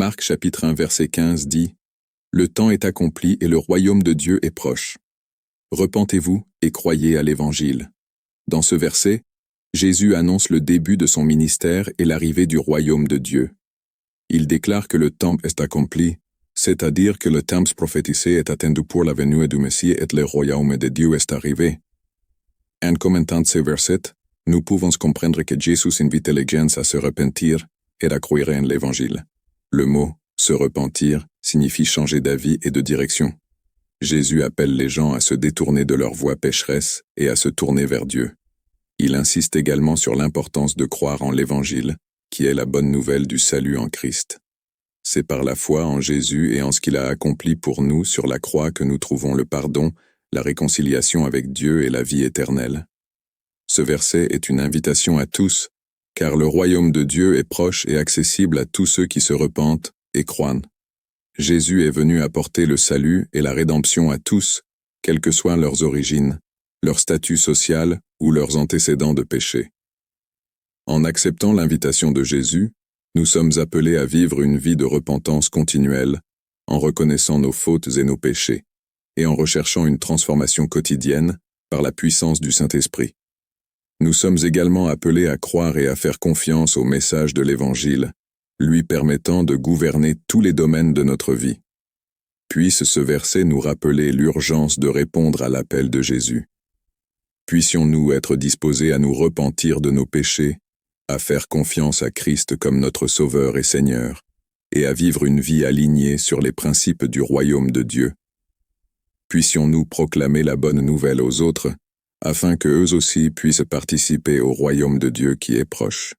Marc chapitre 1 verset 15 dit « Le temps est accompli et le royaume de Dieu est proche. Repentez-vous et croyez à l'Évangile. » Dans ce verset, Jésus annonce le début de son ministère et l'arrivée du royaume de Dieu. Il déclare que le temps est accompli, c'est-à-dire que le temps prophétisé est attendu pour la venue du Messie et le royaume de Dieu est arrivé. En commentant ce verset, nous pouvons comprendre que Jésus invite les gens à se repentir et à croire en l'Évangile. Le mot « se repentir » signifie changer d'avis et de direction. Jésus appelle les gens à se détourner de leur voie pécheresse et à se tourner vers Dieu. Il insiste également sur l'importance de croire en l'Évangile, qui est la bonne nouvelle du salut en Christ. C'est par la foi en Jésus et en ce qu'il a accompli pour nous sur la croix que nous trouvons le pardon, la réconciliation avec Dieu et la vie éternelle. Ce verset est une invitation à tous, car le royaume de Dieu est proche et accessible à tous ceux qui se repentent et croient. Jésus est venu apporter le salut et la rédemption à tous, quelles que soient leurs origines, leur statut social ou leurs antécédents de péché. En acceptant l'invitation de Jésus, nous sommes appelés à vivre une vie de repentance continuelle, en reconnaissant nos fautes et nos péchés, et en recherchant une transformation quotidienne par la puissance du Saint-Esprit. Nous sommes également appelés à croire et à faire confiance au message de l'Évangile, lui permettant de gouverner tous les domaines de notre vie. Puisse ce verset nous rappeler l'urgence de répondre à l'appel de Jésus. Puissions-nous être disposés à nous repentir de nos péchés, à faire confiance à Christ comme notre Sauveur et Seigneur, et à vivre une vie alignée sur les principes du royaume de Dieu. Puissions-nous proclamer la bonne nouvelle aux autres, afin qu'eux aussi puissent participer au royaume de Dieu qui est proche.